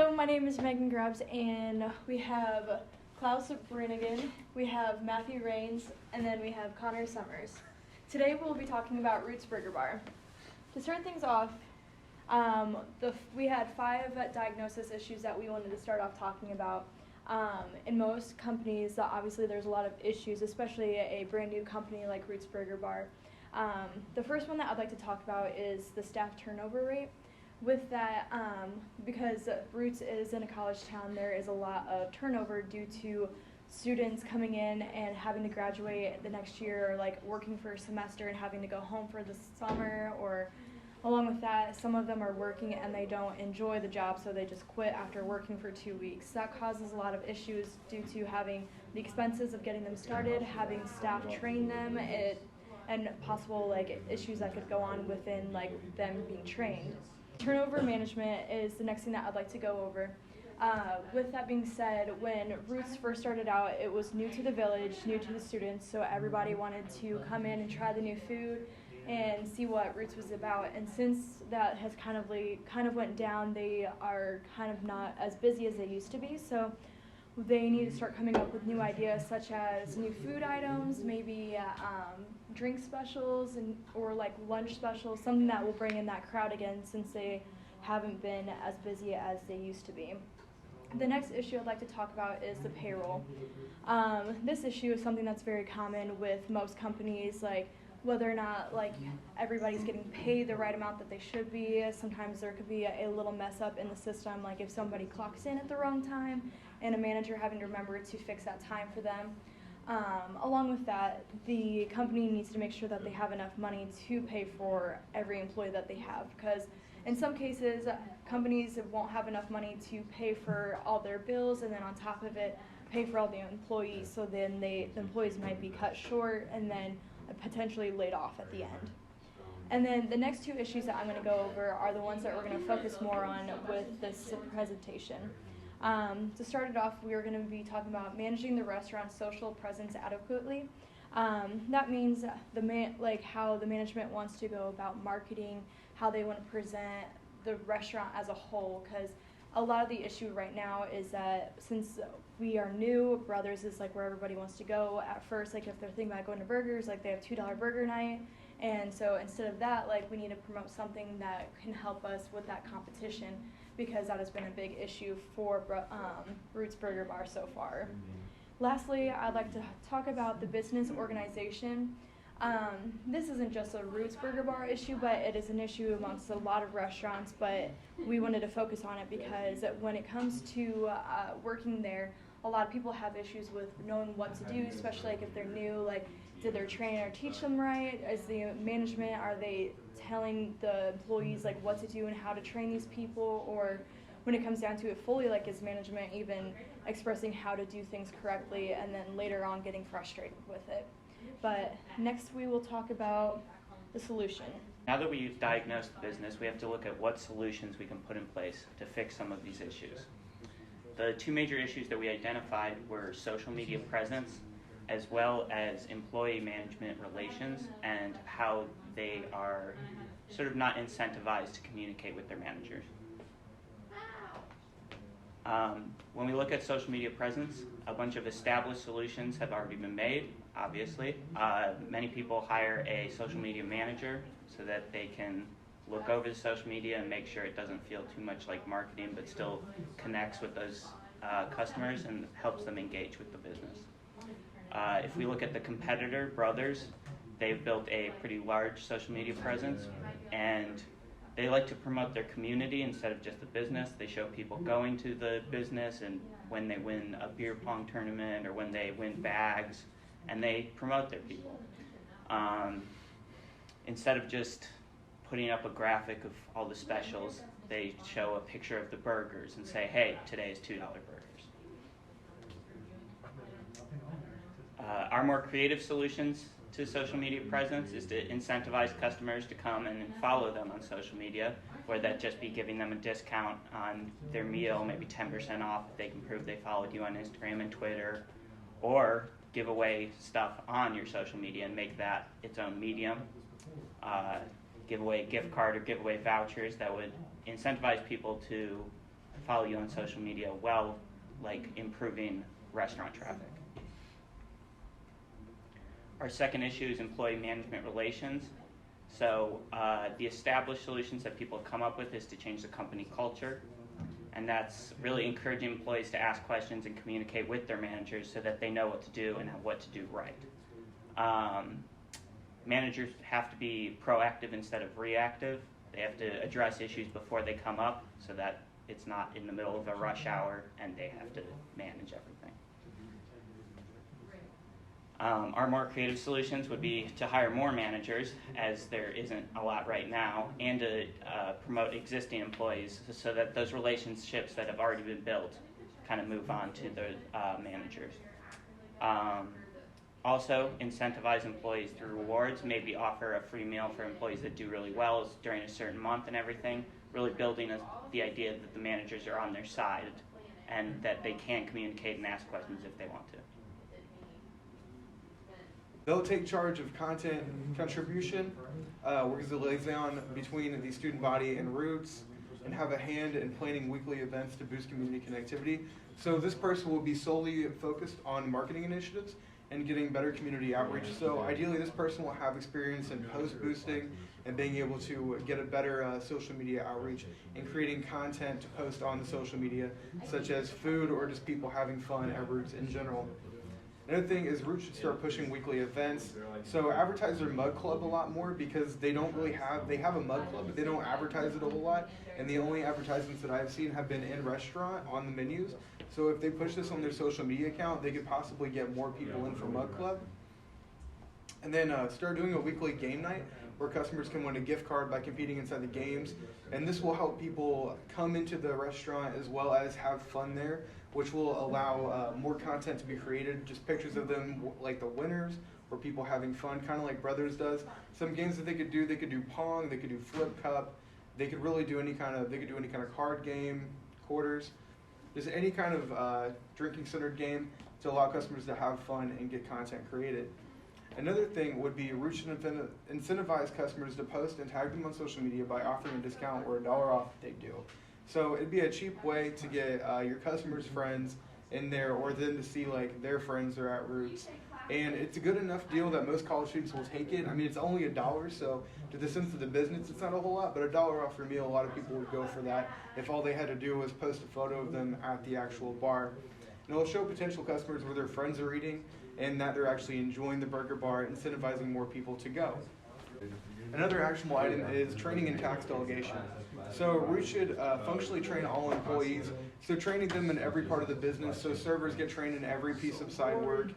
Hello, my name is Megan Grubbs, and we have Klaus Brinigan, we have Matthew Rains, and then we have Connor Summers. Today we'll be talking about Roots Burger Bar. To start things off, we had 5 diagnosis issues that we wanted to start off talking about. In most companies, obviously there's a lot of issues, especially a brand new company like Roots Burger Bar. The first one that I'd like to talk about is the staff turnover rate. With that, because Roots is in a college town, there is a lot of turnover due to students coming in and having to graduate the next year, or like working for a semester and having to go home for the summer, or along with that, some of them are working and they don't enjoy the job, so they just quit after working for 2 weeks. That causes a lot of issues due to having the expenses of getting them started, having staff train them, and possible issues that could go on within them being trained. Turnover management is the next thing that I'd like to go over. With that being said, when Roots first started out, it was new to the village, new to the students, so everybody wanted to come in and try the new food and see what Roots was about. And since that has kind of went down, they are kind of not as busy as they used to be, so they need to start coming up with new ideas such as new food items, maybe drink specials or lunch specials, something that will bring in that crowd again since they haven't been as busy as they used to be. The next issue I'd like to talk about is the payroll. This issue is something that's very common with most companies, whether or not everybody's getting paid the right amount that they should be. Sometimes there could be a little mess up in the system, like if somebody clocks in at the wrong time and a manager having to remember to fix that time for them. Along with that, the company needs to make sure that they have enough money to pay for every employee that they have, because in some cases companies won't have enough money to pay for all their bills, and then on top of it pay for all the employees, so then the employees might be cut short and then potentially laid off at the end. And then the next 2 issues that I'm going to go over are the ones that we're going to focus more on with this presentation. To start it off, we are going to be talking about managing the restaurant's social presence adequately. That means how the management wants to go about marketing, how they want to present the restaurant as a whole, because a lot of the issue right now is that since we are new, Brothers is where everybody wants to go at first. If they're thinking about going to burgers, they have $2 burger night, and so instead of that, we need to promote something that can help us with that competition, because that has been a big issue for Roots Burger Bar so far. Lastly, I'd like to talk about the business organization. This isn't just a Roots Burger Bar issue, but it is an issue amongst a lot of restaurants, but we wanted to focus on it because when it comes to working there, a lot of people have issues with knowing what to do, especially if they're new. Did their trainer teach them right? Is the management, are they telling the employees what to do and how to train these people? Or when it comes down to it fully, is management even expressing how to do things correctly, and then later on getting frustrated with it? But next we will talk about the solution. Now that we've diagnosed the business, we have to look at what solutions we can put in place to fix some of these issues. The 2 major issues that we identified were social media presence, as well as employee management relations, and how they are sort of not incentivized to communicate with their managers. When we look at social media presence, a bunch of established solutions have already been made, obviously. Many people hire a social media manager so that they can look over the social media and make sure it doesn't feel too much like marketing, but still connects with those customers and helps them engage with the business. If we look at the competitor, Brothers, they've built a pretty large social media presence, and they like to promote their community instead of just the business. They show people going to the business and when they win a beer pong tournament or when they win bags, and they promote their people. Instead of just putting up a graphic of all the specials, they show a picture of the burgers and say, hey, today is $2 burgers. Our more creative solutions to social media presence is to incentivize customers to come and follow them on social media, or that just be giving them a discount on their meal, maybe 10% off if they can prove they followed you on Instagram and Twitter, or give away stuff on your social media and make that its own medium. Give away a gift card or give away vouchers that would incentivize people to follow you on social media while improving restaurant traffic. Our second issue is employee management relations. So the established solutions that people come up with is to change the company culture, and that's really encouraging employees to ask questions and communicate with their managers so that they know what to do and what to do right. Managers have to be proactive instead of reactive. They have to address issues before they come up so that it's not in the middle of a rush hour and they have to manage everything. Our more creative solutions would be to hire more managers, as there isn't a lot right now, and to promote existing employees so that those relationships that have already been built kind of move on to the managers. Also, incentivize employees through rewards, maybe offer a free meal for employees that do really well during a certain month and everything, really building the idea that the managers are on their side and that they can communicate and ask questions if they want to. They'll take charge of content contribution, work as a liaison between the student body and Roots, and have a hand in planning weekly events to boost community connectivity. So this person will be solely focused on marketing initiatives and getting better community outreach. So ideally this person will have experience in post boosting and being able to get a better social media outreach and creating content to post on the social media, such as food or just people having fun at Roots in general. Another thing is Roots should start pushing weekly events. So advertise their mug club a lot more, because they don't really have, they have a mug club, but they don't advertise it a whole lot. And the only advertisements that I've seen have been in restaurant on the menus. So if they push this on their social media account, they could possibly get more people in for mug club. And then start doing a weekly game night where customers can win a gift card by competing inside the games. And this will help people come into the restaurant as well as have fun there, which will allow more content to be created, just pictures of them like the winners or people having fun, kind of like Brothers does. Some games that they could do Pong, they could do Flip Cup, they could really do any kind of card game, quarters, just any kind of drinking centered game to allow customers to have fun and get content created. Another thing would be Roots should incentivize customers to post and tag them on social media by offering a discount or $1 off if they do. So it'd be a cheap way to get your customers' friends in there, or them to see like their friends are at Roots. And it's a good enough deal that most college students will take it. I mean, it's only $1, so to the sense of the business, it's not a whole lot, but $1 off your meal, a lot of people would go for that if all they had to do was post a photo of them at the actual bar. And it'll show potential customers where their friends are eating and that they're actually enjoying the burger bar, incentivizing more people to go. Another actionable item is training and tax delegation. So Roots should functionally train all employees, so training them in every part of the business. So servers get trained in every piece of side work,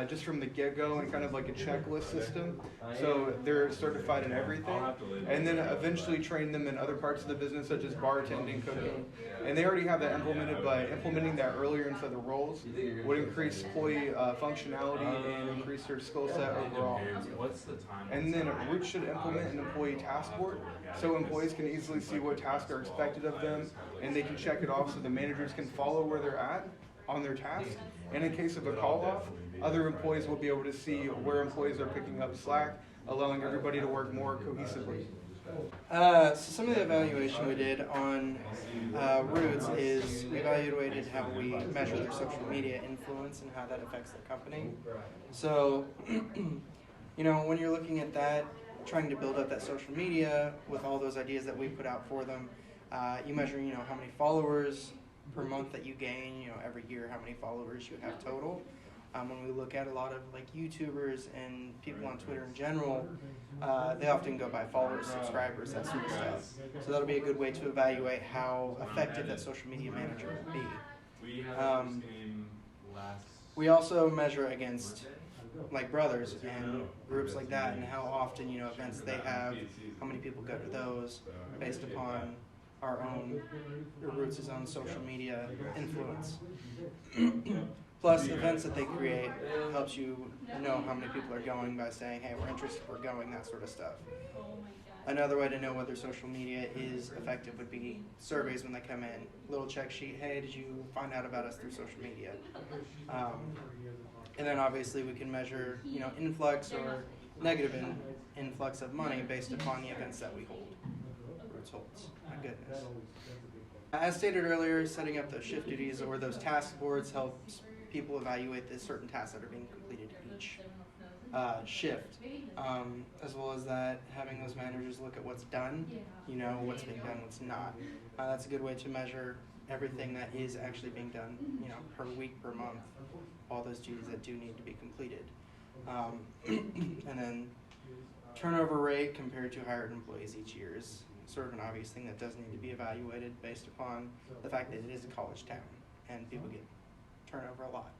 just from the get-go, and kind of like a checklist system. So they're certified in everything. And then eventually train them in other parts of the business, such as bartending, cooking. And they already have that implemented, but implementing that earlier inside the roles would increase employee functionality and increase their skill set overall. And then Roots should implement an employee task board, so employees can easily see what tasks are expected of them, and they can check it off so the managers can follow where they're at on their tasks. And in case of a call-off, other employees will be able to see where employees are picking up slack, allowing everybody to work more cohesively. So some of the evaluation we did on Roots is we evaluated how we measure their social media influence and how that affects their company. So, when you're looking at that, trying to build up that social media with all those ideas that we put out for them, you measure, how many followers per month that you gain, every year how many followers you have total. When we look at a lot of YouTubers and people on Twitter in general, they often go by followers, subscribers, that sort of stuff. So that'll be a good way to evaluate how effective that social media manager will be. We also measure against Brothers and groups like that, and how often events they have, how many people go to those, based upon our own Roots' own social media influence. Plus, events that they create helps you know how many people are going by saying, hey, we're interested, we're going, that sort of stuff. Another way to know whether social media is effective would be surveys when they come in. Little check sheet, hey, did you find out about us through social media? And then obviously we can measure, influx or negative influx of money based upon the events that we hold. Roots holds. My goodness. As stated earlier, setting up those shift duties or those task boards helps people evaluate the certain tasks that are being completed each shift, as well as that having those managers look at what's done, what's being done, what's not. That's a good way to measure everything that is actually being done, per week, per month, all those duties that do need to be completed. And then turnover rate compared to hired employees each year is sort of an obvious thing that does need to be evaluated based upon the fact that it is a college town and people get turnover a lot.